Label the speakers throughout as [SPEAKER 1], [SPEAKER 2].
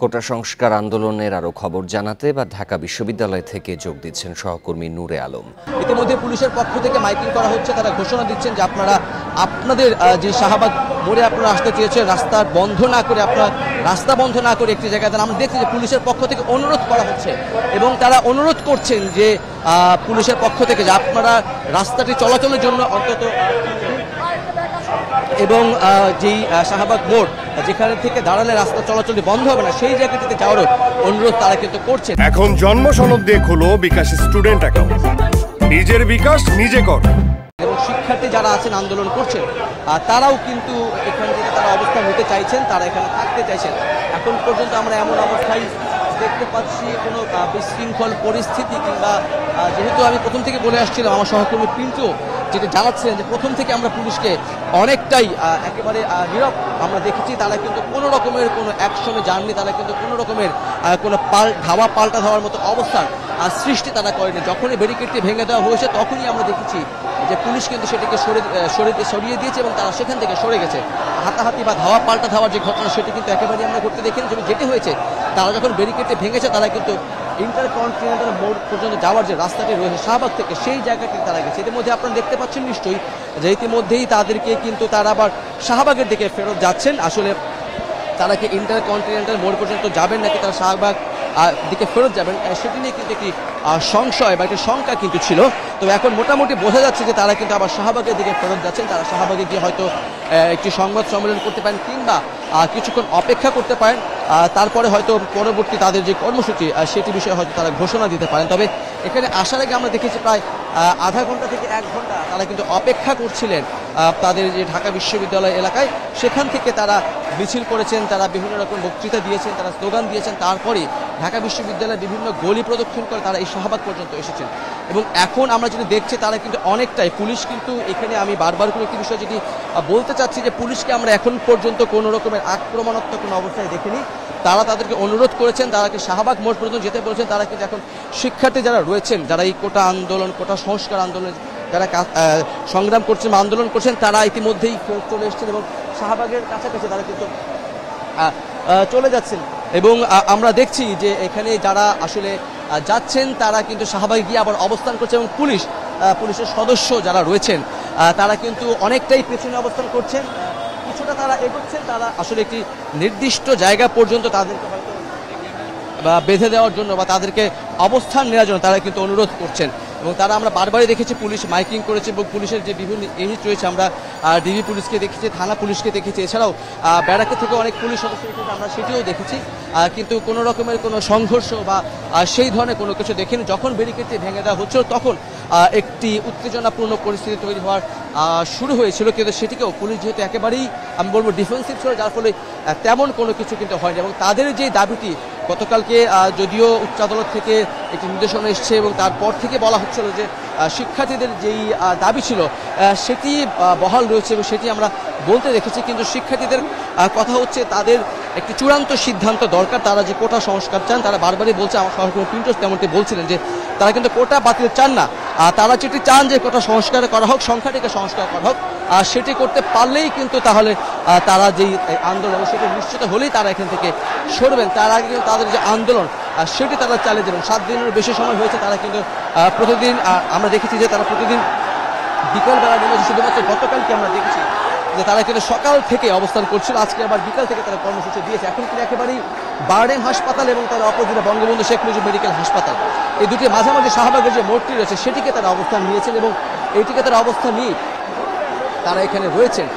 [SPEAKER 1] কোটা সংস্কার আন্দোলনের আরও খবর জানাতে বা ঢাকা বিশ্ববিদ্যালয় থেকে যোগ দিচ্ছেন সহকর্মী নূরে আলম।
[SPEAKER 2] ইতিমধ্যে পুলিশের পক্ষ থেকে মাইকিং করা হচ্ছে, তারা ঘোষণা দিচ্ছেন যে আপনারা আপনাদের যে শাহবাগ মোড়ে আপনারা আসতে চেয়েছেন রাস্তা বন্ধ না করে একটি জায়গায় আমরা দেখছি যে পুলিশের পক্ষ থেকে অনুরোধ করা হচ্ছে এবং তারা অনুরোধ করছেন যে পুলিশের পক্ষ থেকে যে আপনারা রাস্তাটি চলাচলের জন্য অন্তত এবং যেই শাহবাগ মোড় যেখানে থেকে দাঁড়ালে রাস্তা চলাচল বন্ধ হবে না সেই জায়গাটিতে যাওয়ারও অনুরোধ তারা কিন্তু করছেন।
[SPEAKER 3] এখন জন্ম সনদ দিয়ে খোলো বিকাশ স্টুডেন্ট অ্যাকাউন্ট, নিজের বিকাশ নিজে কর।
[SPEAKER 2] এবং শিক্ষার্থী যারা আছেন আন্দোলন করছেন তারাও কিন্তু এখান থেকে তারা অবস্থান নিতে চাইছেন, তারা এখানে থাকতে চাইছেন। এখন পর্যন্ত আমরা এমন অবস্থায় দেখতে পাচ্ছি কোনো বিশৃঙ্খল পরিস্থিতি কিংবা যেহেতু আমি প্রথম থেকে বলে আসছিলাম, আমার সহকর্মী পিন্টু যেটা জানাচ্ছিলেন যে প্রথম থেকে আমরা পুলিশকে অনেকটাই একেবারে নীরব আমরা দেখেছি। তারা কিন্তু কোনো রকমের কোনো অ্যাকশনে যাননি, তারা কিন্তু কোনো রকমের কোনো পাল্টা ধাওয়ার মতো অবস্থান সৃষ্টি তারা করেনি। যখনই ব্যারিকেডটি ভেঙে দেওয়া হয়েছে তখনই আমরা দেখেছি যে পুলিশ কিন্তু সেটিকে সরিয়ে দিয়েছে এবং তারা সেখান থেকে সরে গেছে। হাতাহাতি বা পাল্টা ধাওয়ার যে ঘটনা সেটি কিন্তু একেবারেই আমরা করতে দেখিনি। যেটি হয়েছে তারা যখন ব্যারিকেডটি ভেঙেছে তারা কিন্তু ইন্টারকন্টিনেন্টাল মোড় পর্যন্ত যাওয়ার যে রাস্তাটি রয়েছে শাহবাগ থেকে সেই জায়গাটি তারা গেছে। ইতিমধ্যে আপনারা দেখতে পাচ্ছেন নিশ্চয়ই যে ইতিমধ্যেই তাদেরকে কিন্তু তারা আবার শাহবাগের দিকে ফেরত যাচ্ছেন। আসলে তারা কি ইন্টারকন্টিনেন্টাল মোড় পর্যন্ত যাবেন নাকি তারা শাহবাগ দিকে ফেরত যাবেন সেটি নিয়ে কিন্তু একটি সংশয় বা একটি শঙ্কা কিন্তু ছিল। তবে এখন মোটামুটি বোঝা যাচ্ছে যে তারা কিন্তু আবার শাহবাগের দিকে ফেরত যাচ্ছেন। তারা শাহবাগে গিয়ে হয়তো একটি সংবাদ সম্মেলন করতে পারেন কিংবা কিছুক্ষণ অপেক্ষা করতে পারেন, তারপরে হয়তো পরবর্তী তাদের যে কর্মসূচি সেটি বিষয়ে হয়তো তারা ঘোষণা দিতে পারেন। তবে এখানে আসার আগে আমরা দেখেছি প্রায় আধা ঘন্টা থেকে 1 ঘন্টা তারা কিন্তু অপেক্ষা করছিলেন তাদের যে ঢাকা বিশ্ববিদ্যালয় এলাকায়। সেখান থেকে তারা মিছিল করেছেন, তারা বিভিন্ন রকম বক্তৃতা দিয়েছেন, তারা স্লোগান দিয়েছেন। তারপরে ঢাকা বিশ্ববিদ্যালয়ের বিভিন্ন গলি প্রদক্ষিণ করে তারা এই শাহবাগ পর্যন্ত এসেছেন। এবং এখন আমরা যেটা দেখছি তারা কিন্তু অনেকটাই পুলিশ কিন্তু এখানে আমি বারবার করে একটি বিষয় যেটি বলতে চাচ্ছি যে পুলিশকে আমরা এখন পর্যন্ত কোনো রকমের আক্রমণাত্মক কোনো অবস্থায় দেখিনি। তারা তাদেরকে অনুরোধ করেছেন, তারাকে শাহবাগ মোড় পর্যন্ত যেতে বলেছেন। তারা কিন্তু এখন শিক্ষার্থী যারা রয়েছেন, যারা এই কোটা আন্দোলন কোটা সংস্কার আন্দোলনে যারা সংগ্রাম করছেন বা আন্দোলন করছেন তারা ইতিমধ্যেই চলে এসেছেন এবং শাহবাগের কাছাকাছি তারা কিন্তু চলে যাচ্ছেন। এবং আমরা দেখছি যে এখানে যারা আসলে যাচ্ছেন তারা কিন্তু শাহবাগে গিয়ে আবার অবস্থান করছে এবং পুলিশের সদস্য যারা রয়েছেন তারা কিন্তু অনেকটাই পেছনে অবস্থান করছেন, কিছুটা তারা এগোচ্ছেন। তারা আসলে একটি নির্দিষ্ট জায়গা পর্যন্ত তাদেরকে হয়তো বেঁধে দেওয়ার জন্য বা তাদেরকে অবস্থান নেওয়ার জন্য তারা কিন্তু অনুরোধ করছেন। এবং তারা আমরা বারবারই দেখেছি পুলিশ মাইকিং করেছে এবং পুলিশের যে বিভিন্ন ইউনিট রয়েছে আমরা ডিবি পুলিশকে দেখেছি, থানা পুলিশকে দেখেছি, এছাড়াও ব্যারাকে থেকে অনেক পুলিশ সদস্য এসেছে আমরা সেটিও দেখেছি। কিন্তু কোনো রকমের কোনো সংঘর্ষ বা সেই ধরনের কোনো কিছু দেখিনি। যখন ব্যারিকেডটি ভেঙে দেওয়া হচ্ছিল তখন একটি উত্তেজনাপূর্ণ পরিস্থিতি তৈরি হওয়ার শুরু হয়েছিল, কিন্তু সেটিকেও পুলিশ যেহেতু একেবারেই আমি বলবো ডিফেন্সিভ ছিল, যার ফলে তেমন কোনো কিছু কিন্তু হয়নি। এবং তাদের যে দাবিটি গতকালকে যদিও উচ্চ আদালত থেকে একটি নির্দেশনা এসছে এবং তারপর থেকে বলা হচ্ছিল যে শিক্ষার্থীদের যেই দাবি ছিল সেটি বহাল রয়েছে এবং সেটি আমরা বলতে দেখেছি। কিন্তু শিক্ষার্থীদের কথা হচ্ছে তাদের একটি চূড়ান্ত সিদ্ধান্ত দরকার। তারা যে কোটা সংস্কার চান তারা বারবারই বলছে, আমার সহকর্মী পিন্টু তেমনটি বলছিলেন যে তারা কিন্তু কোটা বাতিল চান না, তারা যেটি চান যে কোটা সংস্কার করা হোক, সংখ্যাটিকে সংস্কার করা হোক। আর সেটি করতে পারলেই কিন্তু তাহলে তারা যেই আন্দোলন সেটি নিশ্চিত হলেই তারা এখান থেকে সরবেন। তার আগে কিন্তু তাদের যে আন্দোলন সেটি তারা চালিয়ে যাবেন। 7 দিনের বেশি সময় হয়েছে তারা কিন্তু প্রতিদিন আমরা দেখেছি যে তারা প্রতিদিন বিকালবেলা নেমেছে। শুধুমাত্র গতকালকে আমরা দেখেছি যে তারা কিন্তু সকাল থেকে অবস্থান করছিল, আজকে আবার বিকাল থেকে তারা কর্মসূচি দিয়েছে। এখন কিন্তু একেবারেই বারডেম হাসপাতাল এবং তার অপোজিটে বঙ্গবন্ধু শেখ মুজিব মেডিকেল হাসপাতাল, এই দুটি মাঝামাঝি শাহবাগের যে মোড়টি রয়েছে সেটিকে তারা অবস্থান নিয়েছেন এবং এইটিকে তারা অবস্থান নিয়ে তারা এখানে রয়েছেন।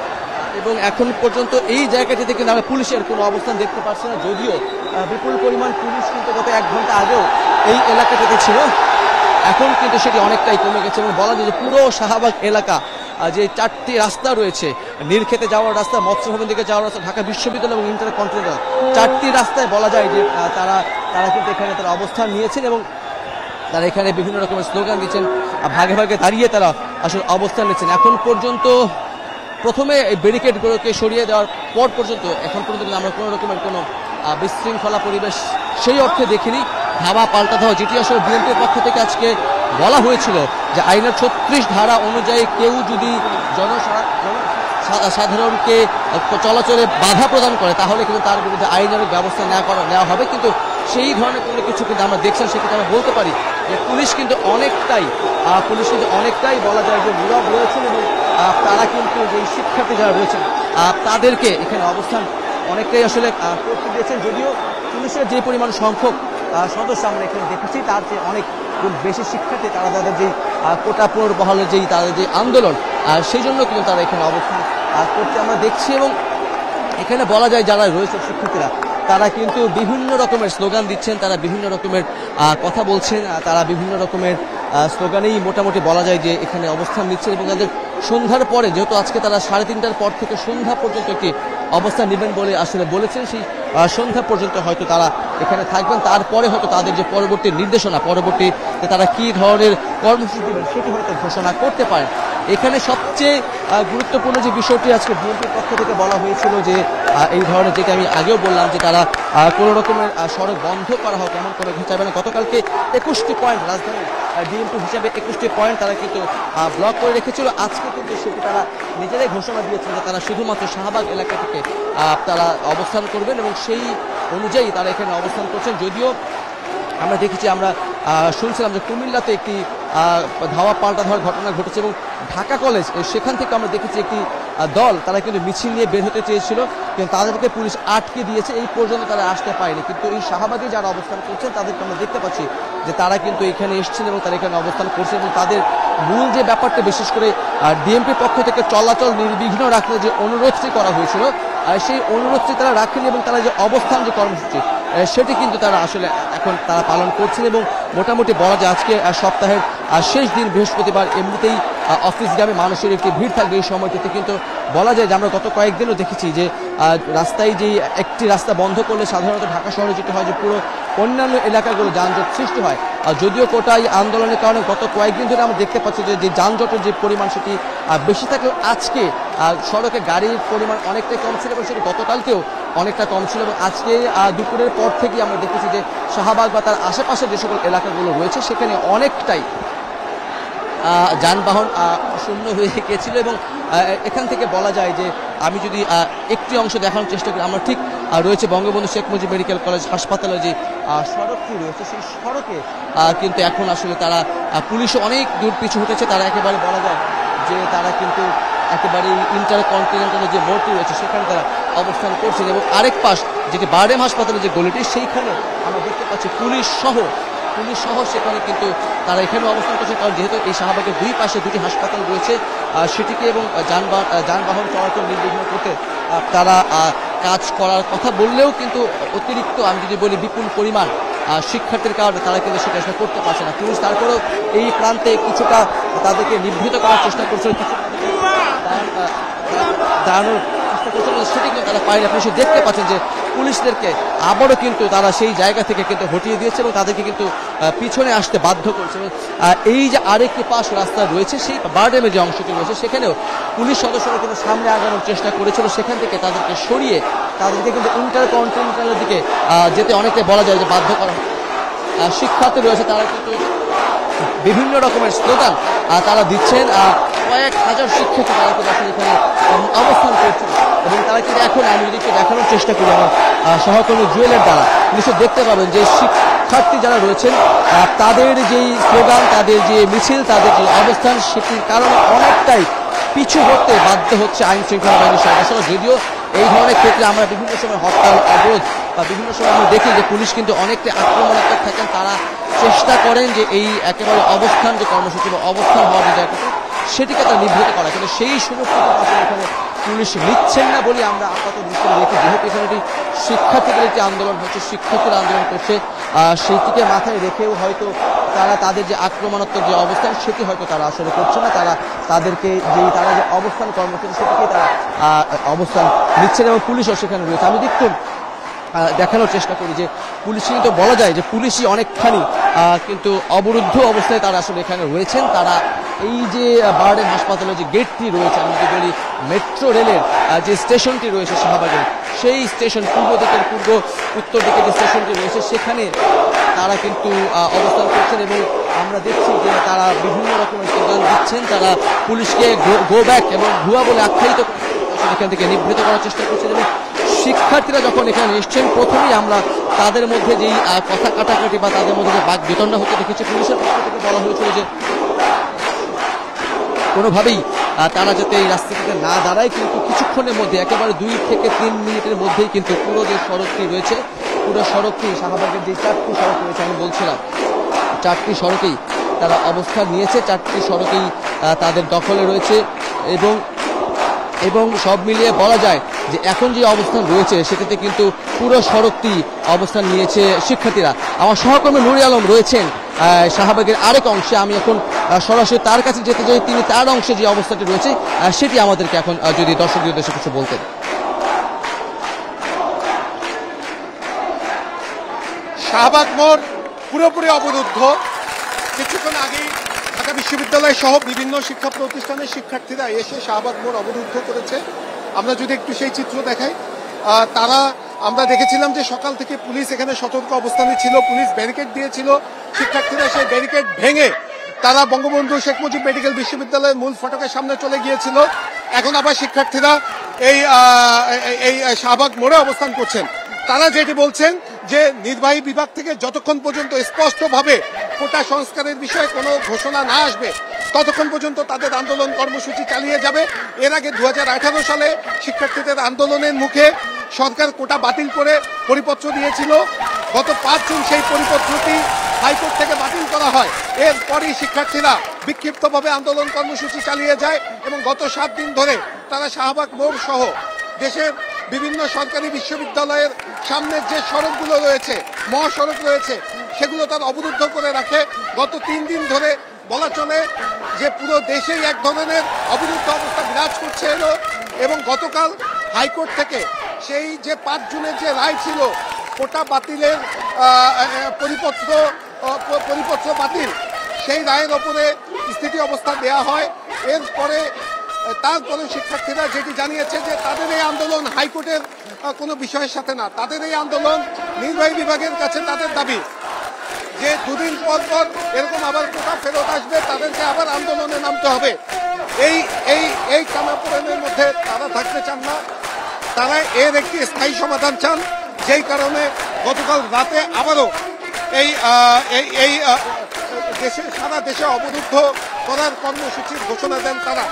[SPEAKER 2] এবং এখন পর্যন্ত এই জায়গাটিতে কিন্তু আমরা পুলিশের কোনো অবস্থান দেখতে পাচ্ছি না, যদিও বিপুল পরিমাণ পুলিশ কিন্তু গত 1 ঘন্টা আগেও এই এলাকাটিতে ছিল। এখন কিন্তু সেটি অনেকটাই কমে গেছে এবং বলা যায় যে পুরো শাহবাগ এলাকা যে 4টি রাস্তা রয়েছে, নীলক্ষেতে যাওয়ার রাস্তা, মৎস্য ভবন দিকে যাওয়ার রাস্তা, ঢাকা বিশ্ববিদ্যালয় এবং ইন্টারকন্টিনেন্টাল 4টি রাস্তায় বলা যায় যে তারা কিন্তু এখানে তারা অবস্থান নিয়েছেন এবং তারা এখানে বিভিন্ন রকমের স্লোগান দিচ্ছেন, ভাগে ভাগে দাঁড়িয়ে তারা আসলে অবস্থান নিচ্ছেন। এখন পর্যন্ত প্রথমে এই ব্যারিকেডগুলোকে সরিয়ে দেওয়ার পর পর্যন্ত এখন পর্যন্ত আমরা কোনো রকমের কোনো বিশৃঙ্খলা পরিবেশ সেই অর্থে দেখিনি। ধাওয়া পাল্টা ধাওয়া যেটি আসলে বিএনপির পক্ষ থেকে আজকে বলা হয়েছিল যে আইনের 36 ধারা অনুযায়ী কেউ যদি সাধারণকে চলাচলে বাধা প্রদান করে তাহলে কিন্তু তার বিরুদ্ধে আইনানুগ ব্যবস্থা নেওয়া হবে, কিন্তু সেই ধরনের কোনো কিছু কিন্তু আমরা দেখছি সেক্ষেত্রে আমরা বলতে পারি যে পুলিশ কিন্তু অনেকটাই বলা যায় যে নীরব রয়েছেন এবং তারা কিন্তু যেই শিক্ষার্থী যারা রয়েছেন তাদেরকে এখানে অবস্থান অনেকটাই আসলে করতে দিয়েছেন। যদিও পুলিশের যে পরিমাণ সংখ্যক সদস্য আমরা এখানে দেখেছি তার চেয়ে অনেক বেশি শিক্ষার্থী তারা তাদের যেই কোটা পুনর্বহালের তাদের যে আন্দোলন সেই জন্য কিন্তু তারা এখানে অবস্থান করতে আমরা দেখছি। এবং এখানে বলা যায় যারা রয়েছে শিক্ষার্থীরা তারা কিন্তু বিভিন্ন রকমের স্লোগান দিচ্ছেন, তারা বিভিন্ন রকমের কথা বলছেন, তারা বিভিন্ন রকমের স্লোগানেই মোটামুটি বলা যায় যে এখানে অবস্থান নিচ্ছেন এবং তাদের সন্ধ্যার পরে যেহেতু আজকে তারা 3:30টার পর থেকে সন্ধ্যা পর্যন্ত একটি অবস্থান নেবেন বলে আসলে বলেছেন, সেই সন্ধ্যা পর্যন্ত হয়তো তারা এখানে থাকবেন। তারপরে হয়তো তাদের যে পরবর্তী নির্দেশনা, পরবর্তীতে তারা কী ধরনের কর্মসূচি দেবেন সেটি হয়তো ঘোষণা করতে পারেন। এখানে সবচেয়ে গুরুত্বপূর্ণ যে বিষয়টি আজকে বিএনপির পক্ষ থেকে বলা হয়েছিল যে এই ধরনের, যেটা আমি আগেও বললাম যে তারা কোনো রকমের সড়ক বন্ধ করা হোক এমন কোনো কিছু চাইবে না। গতকালকে 21টি পয়েন্ট রাজধানীর ডিএমপি হিসাবে 21টি পয়েন্ট তারা কিন্তু ব্লক করে রেখেছিল। আজকে কিন্তু সেটি তারা নিজেরাই ঘোষণা দিয়েছিল যে তারা শুধুমাত্র শাহবাগ এলাকা থেকে তারা অবস্থান করবেন এবং সেই অনুযায়ী তারা এখানে অবস্থান করছেন। যদিও আমরা দেখেছি, আমরা শুনছিলাম যে কুমিল্লাতে একটি ধাওয়া পাল্টা ধাওয়ার ঘটনা ঘটেছে এবং ঢাকা কলেজ সেখান থেকে আমরা দেখেছি একটি দল তারা কিন্তু মিছিল নিয়ে বের হতে চেয়েছিল, কিন্তু তাদেরকে পুলিশ আটকে দিয়েছে, এই পর্যন্ত তারা আসতে পারেনি। কিন্তু এই শাহবাগে যারা অবস্থান করছেন তাদেরকে আমরা দেখতে পাচ্ছি যে তারা কিন্তু এখানে এসছেন এবং তারা এখানে অবস্থান করছেন এবং তাদের মূল যে ব্যাপারটা, বিশেষ করে ডিএমপির পক্ষ থেকে চলাচল নির্বিঘ্ন রাখতে যে অনুরোধটি করা হয়েছিল সেই অনুরোধটি তারা রাখেন এবং তারা যে অবস্থান যে কর্মসূচি সেটি কিন্তু তারা আসলে এখন তারা পালন করছেন। এবং মোটামুটি বলা যায় আজকে সপ্তাহের শেষ দিন বৃহস্পতিবার, এমনিতেই অফিসগামী মানুষের একটি ভিড় থাকবে এই সময়টিতে, কিন্তু বলা যায় যে আমরা গত কয়েকদিনও দেখেছি যে রাস্তায় যেই একটি রাস্তা বন্ধ করলে সাধারণত ঢাকা শহরে যেটি হয় যে পুরো অন্যান্য এলাকাগুলো যানজট সৃষ্টি হয়। যদিও কোটাই আন্দোলনের কারণে গত কয়েকদিন ধরে আমরা দেখতে পাচ্ছি যে যানজটের যে পরিমাণ সেটি বেশি থাকলেও আজকে সড়কে গাড়ির পরিমাণ অনেকটাই কম ছিল এবং সেটি গতকালকেও অনেকটা কম ছিল। এবং আজকে দুপুরের পর থেকেই আমরা দেখেছি যে শাহবাগ বা তার আশেপাশে যে সকল এলাকাগুলো রয়েছে সেখানে অনেকটাই যানবাহন শূন্য হয়ে গিয়েছিল। এবং এখান থেকে বলা যায় যে আমি যদি একটি অংশ দেখানোর চেষ্টা করি, আমরা ঠিক রয়েছে বঙ্গবন্ধু শেখ মুজিব মেডিকেল কলেজ হাসপাতালের যে সড়কটি রয়েছে সেই সড়কে কিন্তু এখন আসলে তারা পুলিশ অনেক দূর পিছু হটেছে। তারা একেবারে বলা যায় যে তারা কিন্তু একেবারে ইন্টারকন্টিনেন্টালের যে মোড়টি রয়েছে সেখানে তারা অবস্থান করছেন। এবং আরেক পাশ যেটি বারডেম হাসপাতালের যে গলিটি সেইখানে আমরা দেখতে পাচ্ছি পুলিশ সহ সেখানে কিন্তু তারা এখানে অবস্থান করছে, কারণ যেহেতু এই শাহবাগের দুই পাশে দুটি হাসপাতাল রয়েছে সেটিকে এবং যানবাহন চলাচল নির্বিঘ্ন করতে তারা কাজ করার কথা বললেও কিন্তু অতিরিক্ত, আমি যদি বলি বিপুল পরিমাণ শিক্ষার্থীর কারণে তারা কিন্তু সেটা আসলে করতে পারছে না। পুলিশ তারপরেও এই প্রান্তে কিছুটা তাদেরকে নিবৃত করার চেষ্টা করছে, দাঁড়ানোর চেষ্টা করছে, সেটি কিন্তু তারা পারেনি। আপনি সে দেখতে পাচ্ছেন যে পুলিশদেরকে আবারও কিন্তু তারা সেই জায়গা থেকে কিন্তু হটিয়ে দিয়েছে এবং তাদেরকে কিন্তু পিছনে আসতে বাধ্য করছে। এই যে আরেকটি পাশ রাস্তা রয়েছে সেই বারডেমের যে অংশটি রয়েছে সেখানেও পুলিশ সদস্যরা কিন্তু সামনে আগানোর চেষ্টা করেছিল, সেখান থেকে তাদেরকে সরিয়ে তাদেরকে কিন্তু ইন্টারকন্টিনেন্টালের দিকে যেতে অনেকটাই বলা যায় যে বাধ্য করা। শিক্ষার্থী রয়েছে তারা কিন্তু বিভিন্ন রকমের স্লোগান তারা দিচ্ছেন, কয়েক হাজার শিক্ষার্থী তারা কিন্তু আসলে এখানে অবস্থান করছেন এবং তারা কিন্তু এখন আমি যদি একটু দেখানোর চেষ্টা করি আমার সহকর্মী জুয়েলের দ্বারা নিশ্চয় দেখতে পাবেন যে শিক্ষার্থী যারা রয়েছেন তাদের যেই স্লোগান, তাদের যে মিছিল, তাদের যে অবস্থান সেটির কারণে অনেকটাই পিছু হতে বাধ্য হচ্ছে আইন শৃঙ্খলা বাহিনীর সদস্যরা। যদিও এই ধরনের ক্ষেত্রে আমরা বিভিন্ন সময় হরতাল, অবরোধ বা বিভিন্ন সময় আমরা দেখি যে পুলিশ কিন্তু অনেকটা আক্রমণাত্মক থাকেন, তারা চেষ্টা করেন যে এই একেবারে অবস্থান যে কর্মসূচি বা অবস্থান হওয়ার যে জায়গাটা সেটিকে তারা নিবৃত করা, কিন্তু সেই সুরক্ষিত আসলে এখানে পুলিশ নিচ্ছেন না বলে আমরা আপাতত দৃষ্টি দেখি। যেহেতু এখানে একটি শিক্ষার্থীদের একটি আন্দোলন হচ্ছে, শিক্ষার্থীরা আন্দোলন করছে, সেইটিকে মাথায় রেখেও হয়তো তারা তাদের যে আক্রমণাত্মক যে অবস্থান সেটি হয়তো তারা আসলে করছে না, তারা তাদেরকে তারা যে অবস্থান কর্মসূচি সেটিকে তারা অবস্থান নিচ্ছেন এবং পুলিশও সেখানে রয়েছে। আমি দেখতে দেখানোর চেষ্টা করি যে পুলিশ কিন্তু বলা যায় যে পুলিশই অনেকখানি কিন্তু অবরুদ্ধ অবস্থায় তারা আসলে এখানে রয়েছেন। তারা এই যে বারডেম হাসপাতালের যে গেটটি রয়েছে, আমি যদি বলি মেট্রো রেলের যে স্টেশনটি রয়েছে শাহবাগের, সেই স্টেশন উত্তর দিকে যে স্টেশনটি রয়েছে সেখানে তারা কিন্তু অবস্থান করছেন এবং আমরা দেখছি যে তারা বিভিন্ন রকমের স্লোগান দিচ্ছেন, তারা পুলিশকে গো ব্যাক এবং ভুয়া বলে আখ্যায়িত করছেন, এখান থেকে নিবৃত করার চেষ্টা করছেন। এবং শিক্ষার্থীরা যখন এখানে এসছেন প্রথমেই আমরা তাদের মধ্যে যেই কথা কাটাকাটি বা তাদের মধ্যে যে বাক বিতণ্ডা হতে দেখেছি, পুলিশের পক্ষ থেকে বলা হয়েছিল যে কোনোভাবেই তারা যাতে এই রাস্তাটিতে না দাঁড়ায়, কিন্তু কিছুক্ষণের মধ্যে একেবারে 2 থেকে 3 মিনিটের মধ্যেই কিন্তু পুরো যে সড়কটি রয়েছে, পুরো সড়কটি শাহবাগের যে 4টি সড়ক রয়েছে আমি বলছিলাম, 4টি সড়কেই তারা অবস্থান নিয়েছে, 4টি সড়কেই তাদের দখলে রয়েছে। এবং সব মিলিয়ে বলা যায় যে এখন যে অবস্থান রয়েছে সেটাতে কিন্তু পুরো সড়কটি অবস্থান নিয়েছে শিক্ষার্থীরা। আমার সহকর্মী নুরি আলম রয়েছেন শাহবাগের আরেক অংশে, আমি এখন সরাসরি তার কাছে যেতে চাই, তিনি তার অংশে যে অবস্থাটি রয়েছে সেটি আমাদেরকে এখন যদি দর্শকদের উদ্দেশ্যে কিছু বলতেন।
[SPEAKER 4] শাহবাগ মোড় পুরোপুরি অবরুদ্ধ। কিছুক্ষণ আগেই ঢাকা বিশ্ববিদ্যালয় সহ বিভিন্ন শিক্ষা প্রতিষ্ঠানের শিক্ষার্থীরা এসে শাহবাগ মোড় অবরুদ্ধ করেছে। আমরা যদি একটু সেই চিত্র দেখাই, আমরা দেখেছিলাম যে সকাল থেকে পুলিশ এখানে সতর্ক অবস্থানে ছিল, পুলিশ ব্যারিকেড দিয়েছিল। শিক্ষার্থীরা সেই ব্যারিকেড ভেঙে তারা বঙ্গবন্ধু শেখ মুজিব মেডিকেল বিশ্ববিদ্যালয়ের মূল ফটকের সামনে চলে গিয়েছিল। এখন আবার শিক্ষার্থীরা এই শাহবাগ মোড়ে অবস্থান করছেন। তারা যেটি বলছেন যে নির্বাহী বিভাগ থেকে যতক্ষণ পর্যন্ত স্পষ্টভাবে কোটা সংস্কারের বিষয়ে কোনো ঘোষণা না আসবে ততক্ষণ পর্যন্ত তাদের আন্দোলন কর্মসূচি চালিয়ে যাবে। এর আগে 2018 সালে শিক্ষার্থীদের আন্দোলনের মুখে সরকার কোটা বাতিল করে পরিপত্র দিয়েছিল। গত 5 জুন সেই পরিপত্রটি হাইকোর্ট থেকে বাতিল করা হয়। এরপরই শিক্ষার্থীরা বিক্ষিপ্তভাবে আন্দোলন কর্মসূচি চালিয়ে যায় এবং গত 7 দিন ধরে তারা শাহবাগ মোড় সহ দেশের বিভিন্ন সরকারি বিশ্ববিদ্যালয়ের সামনের যে সড়কগুলো রয়েছে, মহাসড়ক রয়েছে, সেগুলো তারা অবরুদ্ধ করে রাখে। গত 3 দিন ধরে বলা চলে যে পুরো দেশেই এক ধরনের অবরুদ্ধ অবস্থা বিরাজ করছে। এবং গতকাল হাইকোর্ট থেকে সেই যে 5 জুনের যে রায় ছিল কোটা বাতিলের পরিপত্র বাতিল, সেই রায়ের ওপরে স্থিতি অবস্থা দেয়া হয়। তারপরে শিক্ষার্থীরা যেটি জানিয়েছে যে তাদের এই আন্দোলন হাইকোর্টের কোনো বিষয়ের সাথে না, তাদের এই আন্দোলন নির্বাহী বিভাগের কাছে তাদের দাবি যে 2 দিন পর পর এরকম আবার কোটা ফেরত আসবে, তাদেরকে আবার আন্দোলনে নামতে হবে। এই টানাপোড়েনের মধ্যে তারা থাকতে চান না, তারা এর একটি স্থায়ী সমাধান চান। যেই কারণে গতকাল রাতে আবারও এই দেশে সারা দেশে অবরুদ্ধ করার কর্মসূচির ঘোষণা দেন তারা।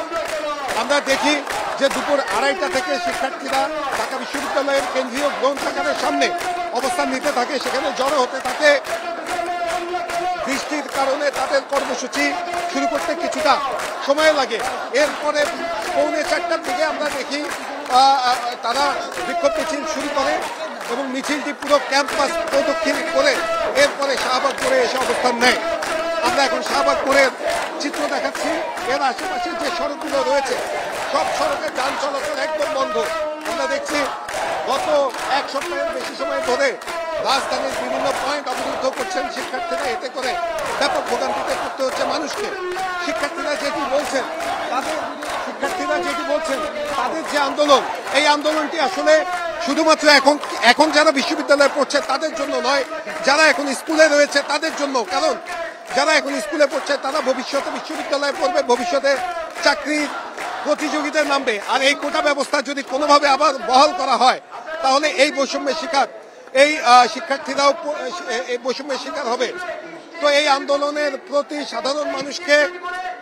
[SPEAKER 4] আমরা দেখি যে দুপুর 2:30 থেকে শিক্ষার্থীরা ঢাকা বিশ্ববিদ্যালয়ের কেন্দ্রীয় গ্রন্থাগারের সামনে অবস্থান নিতে থাকে, সেখানে জড়ো হতে থাকে। বৃষ্টির কারণে তাদের কর্মসূচি শুরু করতে কিছুটা সময় লাগে। এরপরে 3:45 থেকে আমরা দেখি তারা বিক্ষোভ মিছিল শুরু করে এবং মিছিলটি পুরো ক্যাম্পাস প্রদক্ষিণ করে এরপরে শাহবাগ মোড়ে এসে অবস্থান নেয়। আমরা এখন শাহবাগ মোড়ের চিত্র দেখাচ্ছি। এর আশেপাশে যে সড়কগুলো রয়েছে সব সড়কে যান চলাচল একদম বন্ধ। আমরা দেখছি গত 1 সপ্তাহের বেশি সময় ধরে রাজধানীর বিভিন্ন পয়েন্ট অবরুদ্ধ করছেন শিক্ষার্থীরা। এতে করে ব্যাপক ভোগান্তিতে পড়তে হচ্ছে মানুষকে। শিক্ষার্থীরা যেটি বলছেন তাদের যে আন্দোলন, এই আন্দোলনটি আসলে শুধুমাত্র এখন যারা বিশ্ববিদ্যালয়ে পড়ছে তাদের জন্য নয়, যারা এখন স্কুলে রয়েছে তাদের জন্য। কারণ যারা এখন স্কুলে পড়ছে তারা ভবিষ্যতে বিশ্ববিদ্যালয়ে পড়বে, ভবিষ্যতে চাকরির প্রতিযোগিতায় নামবে। আর এই কোটা ব্যবস্থা যদি কোনোভাবে আবার বহাল করা হয় তাহলে এই শিক্ষার্থীরাও এই বৈষম্যের শিকার হবে। তো এই আন্দোলনের প্রতি সাধারণ মানুষকে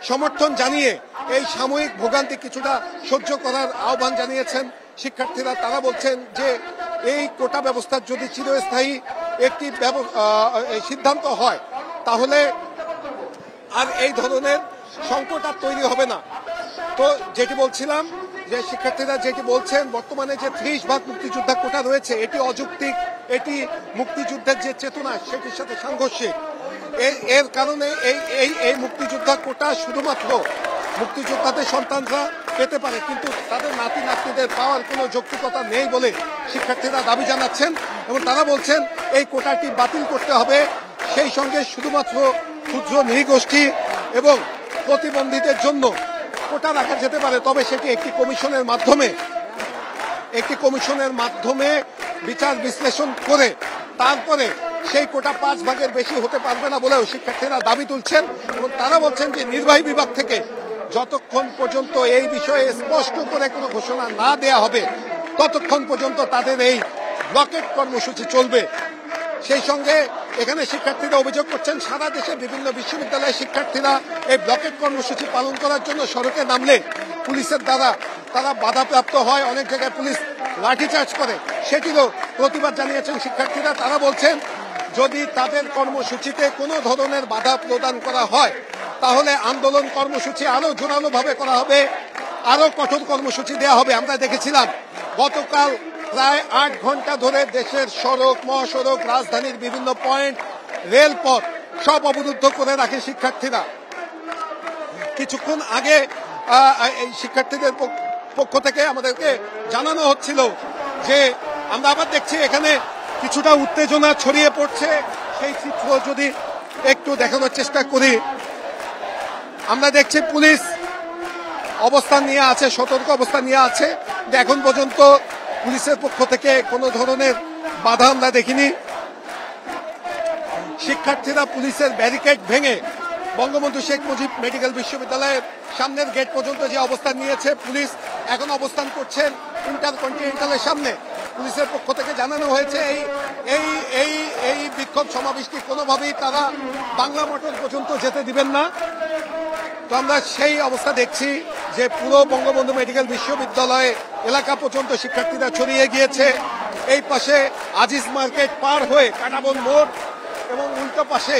[SPEAKER 4] সমর্থন জানিয়ে এই সাময়িক ভোগান্তি কিছুটা সহ্য করার আহ্বান জানিয়েছেন শিক্ষার্থীরা। তারা বলছেন যে এই কোটা ব্যবস্থার যদি চিরস্থায়ী একটি সিদ্ধান্ত হয় তাহলে আর এই ধরনের সংকট আর তৈরি হবে না। তো যেটি বলছিলাম যে শিক্ষার্থীরা যেটি বলছেন, বর্তমানে যে 30 ভাগ মুক্তিযোদ্ধা কোটা রয়েছে এটি অযৌক্তিক, এটি মুক্তিযুদ্ধের যে চেতনা সেটির সাথে সাংঘর্ষিক। এর কারণে এই মুক্তিযোদ্ধা কোটা শুধুমাত্র মুক্তিযোদ্ধাদের সন্তানরা পেতে পারে, কিন্তু তাদের নাতি নাতনিদের পাওয়ার কোনো যৌক্তিকতা নেই বলে শিক্ষার্থীরা দাবি জানাচ্ছেন। এবং তারা বলছেন এই কোটাটি বাতিল করতে হবে, সেই সঙ্গে শুধুমাত্র ক্ষুদ্র নৃগোষ্ঠী এবং প্রতিবন্ধীদের জন্য কোটা রাখা যেতে পারে, তবে সেটি একটি কমিশনের মাধ্যমে বিচার বিশ্লেষণ করে তারপরে সেই কোটা 5 ভাগের বেশি হতে পারবে না বলেও শিক্ষার্থীরা দাবি তুলছেন। এবং তারা বলছেন যে নির্বাহী বিভাগ থেকে যতক্ষণ পর্যন্ত এই বিষয়ে স্পষ্ট করে কোনো ঘোষণা না দেয়া হবে ততক্ষণ পর্যন্ত তাদের এই ব্লকেট কর্মসূচি চলবে। সেই সঙ্গে এখানে শিক্ষার্থীরা অভিযোগ করছেন সারা দেশে বিভিন্ন বিশ্ববিদ্যালয়ের শিক্ষার্থীরা এই ব্লকেট কর্মসূচি পালন করার জন্য সড়কে নামলে পুলিশের দ্বারা তারা বাধাপ্রাপ্ত হয়, অনেক জায়গায় পুলিশ লাঠিচার্জ করে, সেটিরও প্রতিবাদ জানিয়েছেন শিক্ষার্থীরা। তারা বলছেন যদি তাদের কর্মসূচিতে কোনো ধরনের বাধা প্রদান করা হয় তাহলে আন্দোলন কর্মসূচি আরো জোরালোভাবে করা হবে, আরো কঠোর কর্মসূচি দেওয়া হবে। আমরা দেখেছিলাম গতকাল প্রায় 8 ঘন্টা ধরে দেশের সড়ক, মহাসড়ক, রাজধানীর বিভিন্ন পয়েন্ট, রেলপথ সব অবরুদ্ধ করে রাখে শিক্ষার্থীরা। কিছুক্ষণ আগে এই শিক্ষার্থীদের পক্ষ থেকে আমাদেরকে জানানো হচ্ছিল যে আমরা আবার দেখছি এখানে কিছুটা উত্তেজনা ছড়িয়ে পড়ছে। সেই চিত্র যদি একটু দেখানোর চেষ্টা করি, আমরা দেখছি পুলিশ অবস্থান নিয়ে আছে, সতর্ক অবস্থান নিয়ে আছে। এখন পর্যন্ত পুলিশের পক্ষ থেকে কোনো ধরনের বাধা আমরা দেখিনি। শিক্ষার্থীরা পুলিশের ব্যারিকেড ভেঙে বঙ্গবন্ধু শেখ মুজিব মেডিকেল বিশ্ববিদ্যালয়ের সামনের গেট পর্যন্ত যে অবস্থান নিয়েছে, পুলিশ এখন অবস্থান করছেন ইন্টারকন্টিনেন্টালের সামনে। পুলিশের পক্ষ থেকে জানানো হয়েছে এই বিক্ষোভ সমাবেশটি কোনোভাবেই তারা বাংলা মোটর পর্যন্ত যেতে দিবেন না। তো আমরা সেই অবস্থা দেখছি যে পুরো বঙ্গবন্ধু মেডিকেল বিশ্ববিদ্যালয় এলাকা পর্যন্ত শিক্ষার্থীরা ছড়িয়ে গিয়েছে। এই পাশে আজিজ মার্কেট পার হয়ে কাটাবন মোড় এবং উল্টো পাশে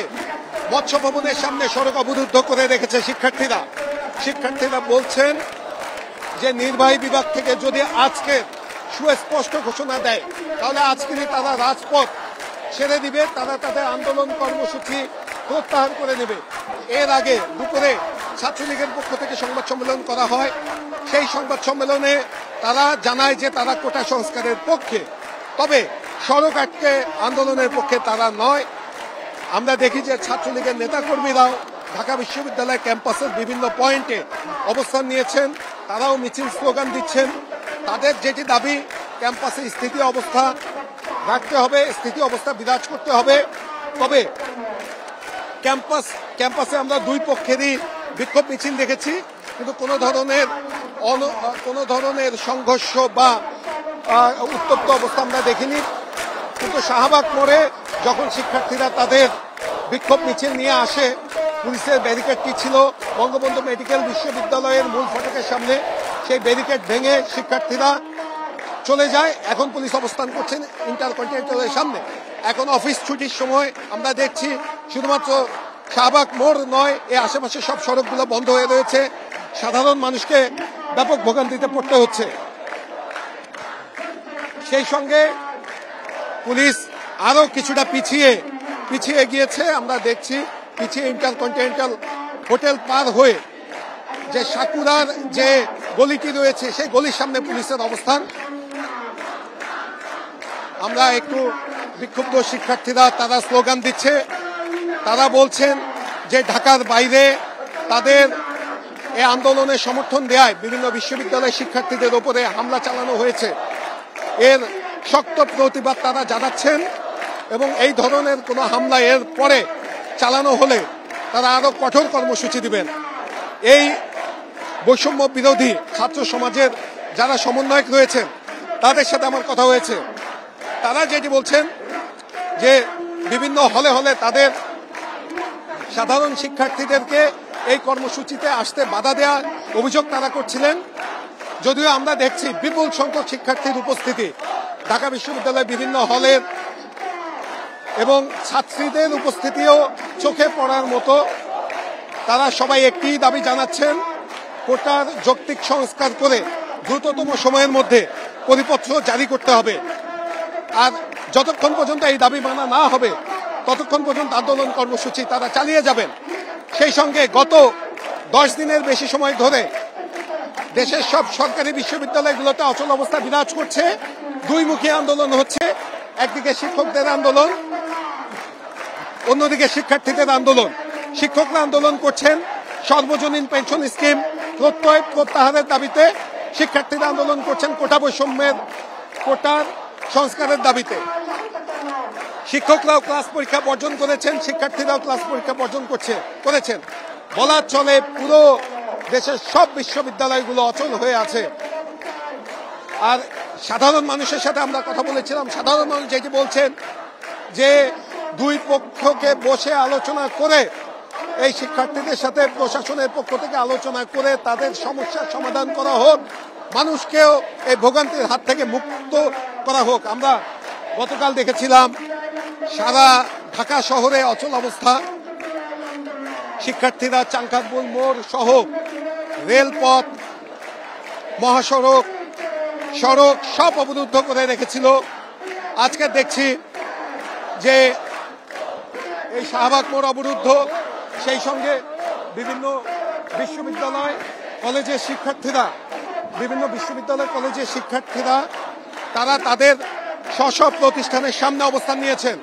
[SPEAKER 4] মৎস্য ভবনের সামনে সড়ক অবরুদ্ধ করে রেখেছে শিক্ষার্থীরা। শিক্ষার্থীরা বলছেন যে নির্বাহী বিভাগ থেকে যদি আজকে সুস্পষ্ট ঘোষণা দেয় তাহলে আজকেরই তারা রাজপথ ছেড়ে দিবে, তারা তাদের আন্দোলন কর্মসূচি প্রত্যাহার করে নেবে। এর আগে দুপুরে ছাত্রলীগের পক্ষ থেকে সংবাদ সম্মেলন করা হয়। সেই সংবাদ সম্মেলনে তারা জানায় যে তারা কোটা সংস্কারের পক্ষে, তবে সড়ক আটকে আন্দোলনের পক্ষে তারা নয়। আমরা দেখি যে ছাত্রলীগের নেতাকর্মীরাও ঢাকা বিশ্ববিদ্যালয় ক্যাম্পাসের বিভিন্ন পয়েন্টে অবস্থান নিয়েছেন, তারাও মিছিল স্লোগান দিচ্ছেন। তাদের যেটি দাবি ক্যাম্পাসে স্থিতি অবস্থা রাখতে হবে, স্থিতি অবস্থা বিরাজ করতে হবে। তবে ক্যাম্পাসে আমরা দুই পক্ষেরই বিক্ষোভ মিছিল দেখেছি, কিন্তু কোনো ধরনের সংঘর্ষ বা উত্তপ্ত অবস্থা আমরা দেখিনি। কিন্তু শাহবাগ মোড়ে যখন শিক্ষার্থীরা তাদের বিক্ষোভ মিছিল নিয়ে আসে, পুলিশের ব্যারিকেডটি ছিল বঙ্গবন্ধু মেডিকেল বিশ্ববিদ্যালয়ের মূল ফটকের সামনে, সেই ব্যারিকেড ভেঙে শিক্ষার্থীরা চলে যায়। এখন পুলিশ অবস্থান করছেন ইন্টারকন্টিনেন্টালের সামনে। এখন অফিস ছুটির সময় আমরা দেখছি শুধুমাত্র শাহবাগ মোড় নয়, এর আশেপাশে সব সড়কগুলো বন্ধ হয়ে রয়েছে। সাধারণ মানুষকে ব্যাপক ভোগান্তিতে পড়তে হচ্ছে। সেই সঙ্গে পুলিশ আরো কিছুটা পিছিয়ে গিয়েছে। আমরা দেখছি পিছিয়ে ইন্টারকন্টিনেন্টাল হোটেল পার হয়ে যে সাকুরার যে গলিটি রয়েছে সেই গলির সামনে পুলিশের অবস্থান। আমরা একটু বিক্ষুব্ধ শিক্ষার্থীরা তারা স্লোগান দিচ্ছে, তারা বলছেন যে ঢাকার বাইরে তাদের এই আন্দোলনে সমর্থন দেয় বিভিন্ন বিশ্ববিদ্যালয়ের শিক্ষার্থীদের উপরে হামলা চালানো হয়েছে, এর শক্ত প্রতিবাদ তারা জানাচ্ছেন এবং এই ধরনের কোনো হামলা এর পরে চালানো হলে তারা আরো কঠোর কর্মসূচি দিবেন। এই বৈষম্য বিরোধী ছাত্র সমাজের যারা সমন্বয়ক রয়েছেন তাদের সাথে আমার কথা হয়েছে, তারা যেটি বলছেন যে বিভিন্ন হলে তাদের সাধারণ শিক্ষার্থীদেরকে এই কর্মসূচিতে আসতে বাধা দেওয়ার অভিযোগ তারা করছিলেন। যদিও আমরা দেখছি বিপুল সংখ্যক শিক্ষার্থীর উপস্থিতি ঢাকা বিশ্ববিদ্যালয়ের বিভিন্ন হলের এবং ছাত্রীদের উপস্থিতিও চোখে পড়ার মতো। তারা সবাই একটি দাবি জানাচ্ছেন, কোটার যৌক্তিক সংস্কার করে দ্রুততম সময়ের মধ্যে পরিপত্র জারি করতে হবে। আর যতক্ষণ পর্যন্ত এই দাবি মানা না হবে ততক্ষণ পর্যন্ত আন্দোলন কর্মসূচি তারা চালিয়ে যাবেন। সেই সঙ্গে গত 10 দিনের বেশি সময় ধরে দেশের সব সরকারি বিশ্ববিদ্যালয়গুলোতে অচল অবস্থা বিরাজ করছে। দুইমুখী আন্দোলন হচ্ছে, একদিকে শিক্ষকদের আন্দোলন, অন্যদিকে শিক্ষার্থীদের আন্দোলন। শিক্ষকরা আন্দোলন করছেন সর্বজনীন পেনশন স্কিম প্রত্যাহারের দাবিতে, শিক্ষার্থীরা আন্দোলন করছেন কোটার সংস্কারের দাবিতে। শিক্ষকরাও ক্লাস পরীক্ষা বর্জন করেছেন, শিক্ষার্থীরাও ক্লাস পরীক্ষা বর্জন করেছেন। বলার চলে পুরো দেশের সব বিশ্ববিদ্যালয়গুলো অচল হয়ে আছে। আর সাধারণ মানুষের সাথে আমরা কথা বলেছিলাম, সাধারণ মানুষ যেটি বলছেন যে দুই পক্ষকে বসে আলোচনা করে এই শিক্ষার্থীদের সাথে প্রশাসনের পক্ষ থেকে আলোচনা করে তাদের সমস্যার সমাধান করা হোক, মানুষকেও এই ভোগান্তির হাত থেকে মুক্ত করা হোক। আমরা গতকাল দেখেছিলাম সারা ঢাকা শহরে অচল অবস্থা, শিক্ষার্থীরা চাঙ্কারপুল মোড় সহ রেলপথ, মহাসড়ক, সড়ক সব অবরুদ্ধ করে রেখেছিল। আজকে দেখছি যে এই শাহবাগ মোড় অবরুদ্ধ, সেই সঙ্গে বিভিন্ন বিশ্ববিদ্যালয় কলেজের শিক্ষার্থীরা, বিভিন্ন বিশ্ববিদ্যালয় কলেজের শিক্ষার্থীরা তারা তাদের স্ব প্রতিষ্ঠানের সামনে অবস্থান নিয়েছেন।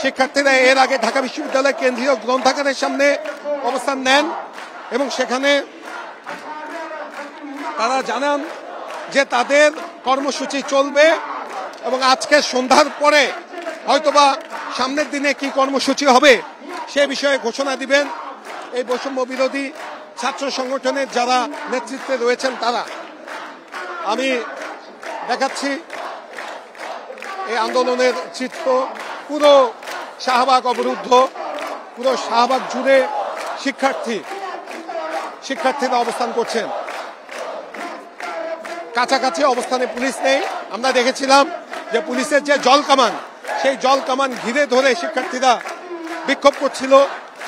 [SPEAKER 4] শিক্ষার্থীরা এর আগে ঢাকা বিশ্ববিদ্যালয় কেন্দ্রীয় গ্রন্থাগারের সামনে অবস্থান নেন এবং সেখানে তারা জানান যে তাদের কর্মসূচি চলবে এবং আজকে সন্ধ্যার পরে হয়তোবা সামনের দিনে কি কর্মসূচি হবে সে বিষয়ে ঘোষণা দিবেন এই বৈষম্য বিরোধী ছাত্র সংগঠনের যারা নেতৃত্বে রয়েছেন তারা। আমি দেখাচ্ছি এই আন্দোলনের চিত্র, পুরো শাহবাগ অবরুদ্ধ, পুরো শাহবাগ জুড়ে শিক্ষার্থীরা অবস্থান করছেন। কাছাকাছি অবস্থানে পুলিশ নেই। আমরা দেখেছিলাম যে পুলিশের যে জল কামান, সেই জল কামান ঘিরে ধরে শিক্ষার্থীরা বিক্ষোভ করছিল,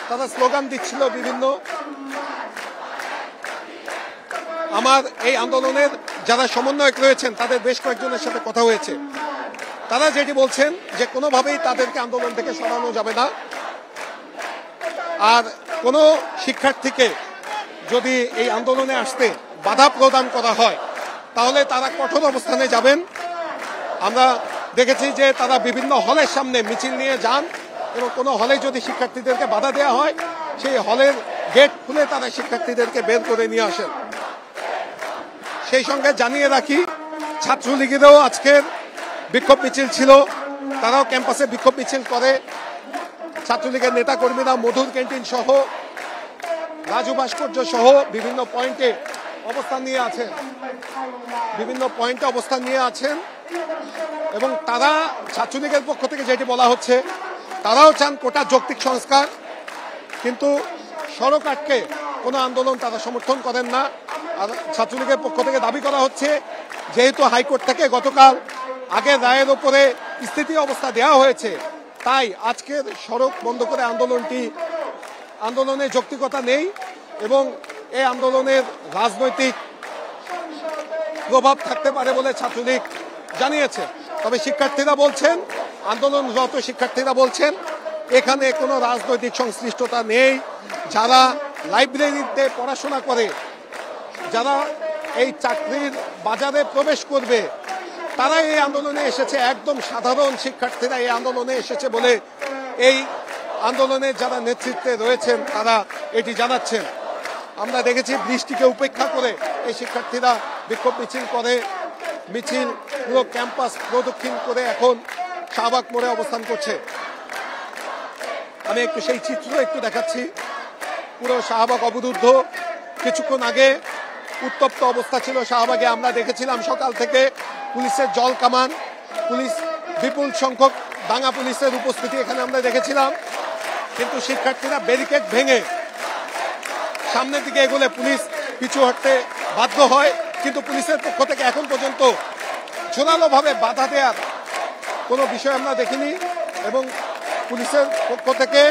[SPEAKER 4] তারা স্লোগান দিচ্ছিল বিভিন্ন। আমার এই আন্দোলনের যারা সমন্বয়ক রয়েছেন তাদের বেশ কয়েকজনের সাথে কথা হয়েছে, তারা যেটি বলছেন যে কোনোভাবেই তাদেরকে আন্দোলন থেকে সরানো যাবে না, আর কোনো শিক্ষার্থীকে যদি এই আন্দোলনে আসতে বাধা প্রদান করা হয় তাহলে তারা কঠোর অবস্থানে যাবেন। আমরা দেখেছি যে তারা বিভিন্ন হলের সামনে মিছিল নিয়ে যান এবং কোনো হলে যদি শিক্ষার্থীদেরকে বাধা দেওয়া হয় সেই হলের গেট খুলে তারা শিক্ষার্থীদেরকে বের করে নিয়ে আসেন। সেই সঙ্গে জানিয়ে রাখি, ছাত্রলীগেরও আজকের বিক্ষোভ মিছিল ছিল, তারাও ক্যাম্পাসে বিক্ষোভ মিছিল করে। ছাত্রলীগের নেতাকর্মীরা মধুর ক্যান্টিন সহ, রাজু ভাস্কর্য সহ বিভিন্ন পয়েন্টে অবস্থান নিয়ে আছেন এবং তারা ছাত্রলীগের পক্ষ থেকে যেটি বলা হচ্ছে, তারাও চান কোটা যৌক্তিক সংস্কার, কিন্তু সড়ক আটকে কোনো আন্দোলন তারা সমর্থন করেন না। আর ছাত্রলীগের পক্ষ থেকে দাবি করা হচ্ছে যেহেতু হাইকোর্ট থেকে গতকাল আগের রায়ের ওপরে স্থিতি অবস্থা দেওয়া হয়েছে, তাই আজকের সড়ক বন্ধ করে আন্দোলনের যৌক্তিকতা নেই এবং এই আন্দোলনের রাজনৈতিক প্রভাব থাকতে পারে বলে ছাত্রলীগ জানিয়েছে। তবে শিক্ষার্থীরা বলছেন, আন্দোলনরত শিক্ষার্থীরা বলছেন এখানে কোনো রাজনৈতিক সংশ্লিষ্টতা নেই। যারা লাইব্রেরিতে পড়াশোনা করে, যারা এই চাকরির বাজারে প্রবেশ করবে, তারা এই আন্দোলনে এসেছে, একদম সাধারণ শিক্ষার্থীরা এই আন্দোলনে এসেছে বলে এই আন্দোলনের যারা নেতৃত্বে রয়েছেন তারা এটি জানাচ্ছেন। আমরা দেখেছি বৃষ্টিকে উপেক্ষা করে এই শিক্ষার্থীরা বিক্ষোভ মিছিল পুরো ক্যাম্পাস প্রদক্ষিণ করে এখন শাহবাগ মোড়ে অবস্থান করছে। আমি একটু সেই চিত্র একটু দেখাচ্ছি। পুরো শাহবাগ অবরুদ্ধ। কিছুক্ষণ আগে উত্তপ্ত অবস্থা ছিল শাহবাগে। আমরা দেখেছিলাম সকাল থেকে পুলিশের জল কামান, পুলিশ বিপুল সংখ্যক দাঙ্গা পুলিশের উপস্থিতি এখানে আমরা দেখেছিলাম, কিন্তু শিক্ষার্থীরা ব্যারিকেড ভেঙে সামনের দিকে এগোলে পুলিশ পিছু হটতে বাধ্য হয়, কিন্তু পুলিশের পক্ষ থেকে এখন পর্যন্ত জোরালোভাবে বাধা দেওয়ার কোনো বিষয় আমরা দেখিনি এবং পুলিশের পক্ষ থেকে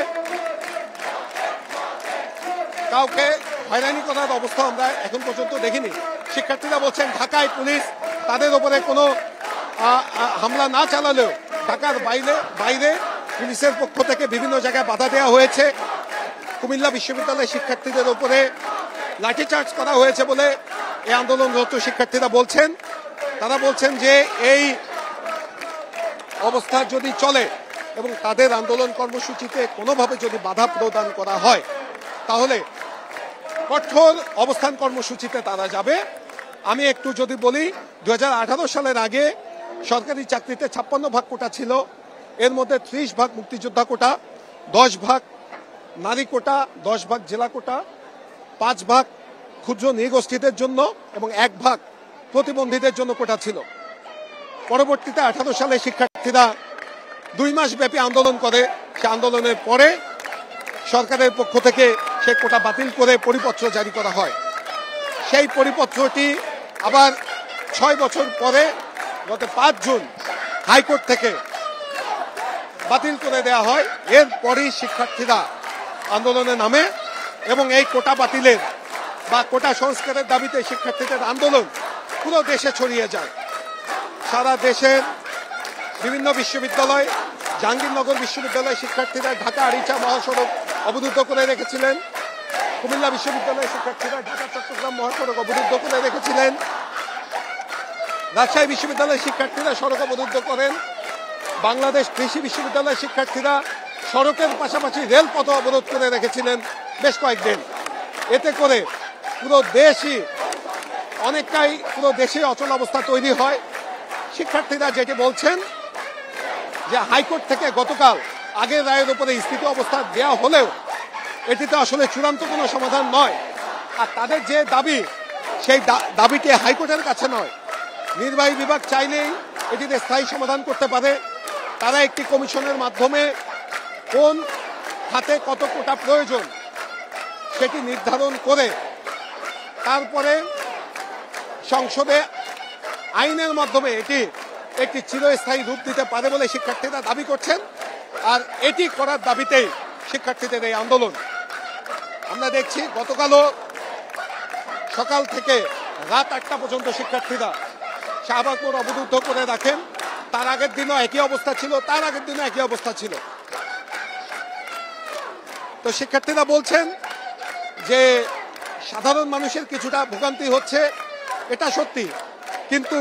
[SPEAKER 4] কাউকে হয়রানি করার অবস্থা আমরা এখন পর্যন্ত দেখিনি। শিক্ষার্থীরা বলছেন ঢাকায় পুলিশ তাদের উপরে কোনো হামলা না চালালেও ঢাকার বাইরে পুলিশের পক্ষ থেকে বিভিন্ন জায়গায় বাধা দেওয়া হয়েছে। কুমিল্লা বিশ্ববিদ্যালয়ের শিক্ষার্থীদের উপরে লাঠিচার্জ করা হয়েছে বলে এই আন্দোলনরত শিক্ষার্থীরা বলছেন। তারা বলছেন যে এই অবস্থা যদি চলে এবং তাদের আন্দোলন কর্মসূচিতে কোনোভাবে যদি বাধা প্রদান করা হয় তাহলে কঠোর অবস্থান কর্মসূচিতে তারা যাবে। আমি একটু যদি বলি, 2018 সালের আগে সরকারি চাকরিতে 56 ভাগ কোটা ছিল, এর মধ্যে 30 ভাগ মুক্তিযোদ্ধা কোটা, 10 ভাগ নারী কোটা, 10 ভাগ জেলা কোটা, 5 ভাগ ক্ষুদ্র নৃগোষ্ঠীদের জন্য এবং 1 ভাগ প্রতিবন্ধীদের জন্য কোটা ছিল। পরবর্তীতে 18 সালে শিক্ষার্থীরা 2 মাস ব্যাপী আন্দোলন করে। সে আন্দোলনের পরে সরকারের পক্ষ থেকে সে কোটা বাতিল করে পরিপত্র জারি করা হয়। সেই পরিপত্রটি আবার 6 বছর পরে গত 5 জুন হাইকোর্ট থেকে বাতিল করে দেওয়া হয়। এরপরই শিক্ষার্থীরা আন্দোলনে নামে এবং এই কোটা বাতিলের বা কোটা সংস্কারের দাবিতে শিক্ষার্থীদের আন্দোলন পুরো দেশে ছড়িয়ে যায়। সারা দেশের বিভিন্ন বিশ্ববিদ্যালয়, জাহাঙ্গীরনগর বিশ্ববিদ্যালয়ের শিক্ষার্থীরা ঢাকা আরিচা মহাসড়ক অবরুদ্ধ করে রেখেছিলেন। কুমিল্লা বিশ্ববিদ্যালয়ের শিক্ষার্থীরা ঢাকা চট্টগ্রাম মহাসড়ক অবরুদ্ধ করে রেখেছিলেন। রাজশাহী বিশ্ববিদ্যালয়ের শিক্ষার্থীরা সড়ক অবরুদ্ধ করেন। বাংলাদেশ কৃষি বিশ্ববিদ্যালয়ের শিক্ষার্থীরা সড়কের পাশাপাশি রেলপথ অবরোধ করে রেখেছিলেন বেশ কয়েকদিন। এতে করে পুরো দেশে অচল অবস্থা তৈরি হয়। শিক্ষার্থীরা যেটি বলছেন যে হাইকোর্ট থেকে গতকাল আগের রায়ের উপরে স্থিতি অবস্থা দেওয়া হলেও এটিতে আসলে চূড়ান্ত কোনো সমাধান নয়। আর তাদের যে দাবি, সেই দাবিটি হাইকোর্টের কাছে নয়, নির্বাহী বিভাগ চাইলেই এটিতে স্থায়ী সমাধান করতে পারে। তারা একটি কমিশনের মাধ্যমে কোন খাতে কত কোটা প্রয়োজন সেটি নির্ধারণ করে তারপরে সংসদে আইনের মাধ্যমে এটি একটি চিরস্থায়ী রূপ দিতে পারে বলে শিক্ষার্থীরা দাবি করছেন। আর এটি করার দাবিতেই শিক্ষার্থীদের এই আন্দোলন। আমরা দেখছি গতকালও সকাল থেকে রাত 8টা পর্যন্ত শিক্ষার্থীরা শাহবাগ মোড় অবরুদ্ধ করে রাখেন। তার আগের দিনও একই অবস্থা ছিল, তার আগের দিনও একই অবস্থা ছিল। তো শিক্ষার্থীরা বলছেন যে সাধারণ মানুষের কিছুটা ভোগান্তি হচ্ছে, এটা সত্যি, কিন্তু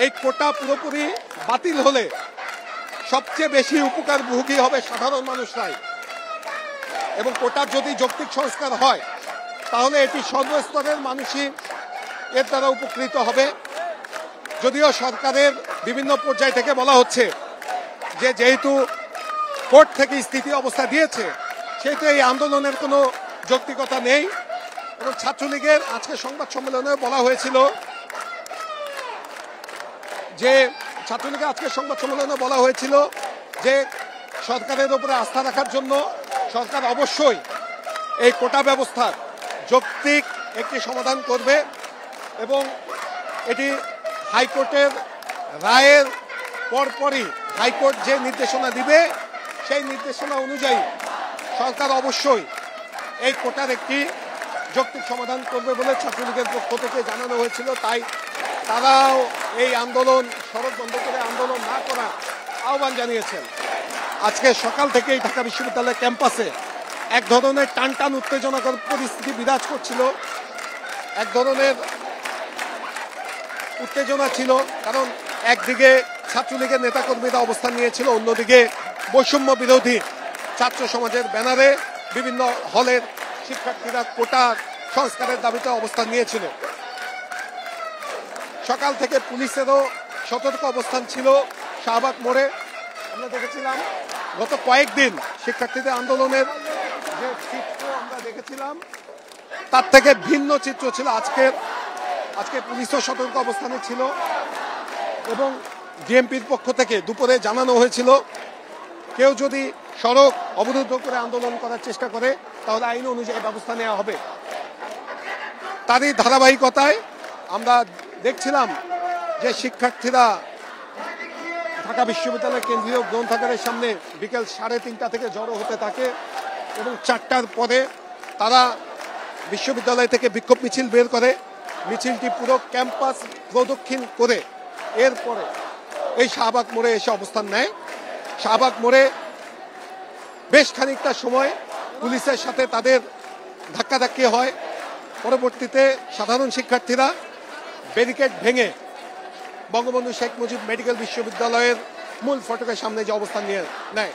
[SPEAKER 4] এই কোটা পুরোপুরি বাতিল হলে সবচেয়ে বেশি উপকারভোগী হবে সাধারণ মানুষরাই। এবং কোটার যদি যৌক্তিক সংস্কার হয় তাহলে এটি সর্বস্তরের মানুষই এর দ্বারা উপকৃত হবে। যদিও সরকারের বিভিন্ন পর্যায় থেকে বলা হচ্ছে যে যেহেতু কোর্ট থেকে স্থিতি অবস্থা দিয়েছে সেহেতু এই আন্দোলনের কোনো যৌক্তিকতা নেই। এবং ছাত্রলীগের আজকে সংবাদ সম্মেলনে বলা হয়েছিল যে যে সরকারের উপরে আস্থা রাখার জন্য সরকার অবশ্যই এই কোটা ব্যবস্থার যৌক্তিক একটি সমাধান করবে এবং এটি হাইকোর্টের রায়ের পরপরই হাইকোর্ট যে নির্দেশনা দিবে সেই নির্দেশনা অনুযায়ী সরকার অবশ্যই এই কোটার একটি যৌক্তিক সমাধান করবে বলে ছাত্রলীগের পক্ষ থেকে জানানো হয়েছিল। তাই তারাও এই আন্দোলন সড়ক বন্ধ করে আন্দোলন না করার আহ্বান জানিয়েছেন। আজকে সকাল থেকেই ঢাকা বিশ্ববিদ্যালয় ক্যাম্পাসে এক ধরনের টানটান উত্তেজনাকর পরিস্থিতি বিরাজ করছিল। এক ধরনের উত্তেজনা ছিল, কারণ একদিকে ছাত্রলীগের নেতাকর্মীরা অবস্থান নিয়েছিল, অন্যদিকে বৈষম্য বিরোধী ছাত্র সমাজের ব্যানারে বিভিন্ন হলের শিক্ষার্থীরা কোটার সংস্কারের দাবিতে অবস্থান নিয়েছিল। সকাল থেকে পুলিশেরও সতর্ক অবস্থান ছিল শাহবাগ মোড়ে। আমরা দেখেছিলাম গত কয়েকদিন শিক্ষার্থীদের আন্দোলনের যে চিত্র আমরা দেখেছিলাম তার থেকে ভিন্ন চিত্র ছিল আজকে পুলিশও সতর্ক অবস্থানে ছিল এবং ডিএমপির পক্ষ থেকে দুপুরে জানানো হয়েছিল কেউ যদি সড়ক অবরুদ্ধ করে আন্দোলন করার চেষ্টা করে তাহলে আইন অনুযায়ী ব্যবস্থা নেওয়া হবে। তারই ধারাবাহিকতায় আমরা দেখছিলাম যে শিক্ষার্থীরা ঢাকা বিশ্ববিদ্যালয়ের কেন্দ্রীয় গ্রন্থাগারের সামনে বিকেল 3:30 থেকে জড়ো হতে থাকে এবং 4টার পরে তারা বিশ্ববিদ্যালয় থেকে বিক্ষোভ মিছিল বের করে। মিছিলটি পুরো ক্যাম্পাস প্রদক্ষিণ করে এরপরে এই শাহবাগ মোড়ে এসে অবস্থান নেয়। শাহবাগ মোড়ে বেশ খানিকটা সময় পুলিশের সাথে তাদের ধাক্কাধাক্কি হয়। পরবর্তীতে সাধারণ শিক্ষার্থীরা ব্যারিকেড ভেঙে বঙ্গবন্ধু শেখ মুজিব মেডিকেল বিশ্ববিদ্যালয়ের মূল ফটকের সামনে যে অবস্থান নিয়ে নেয়।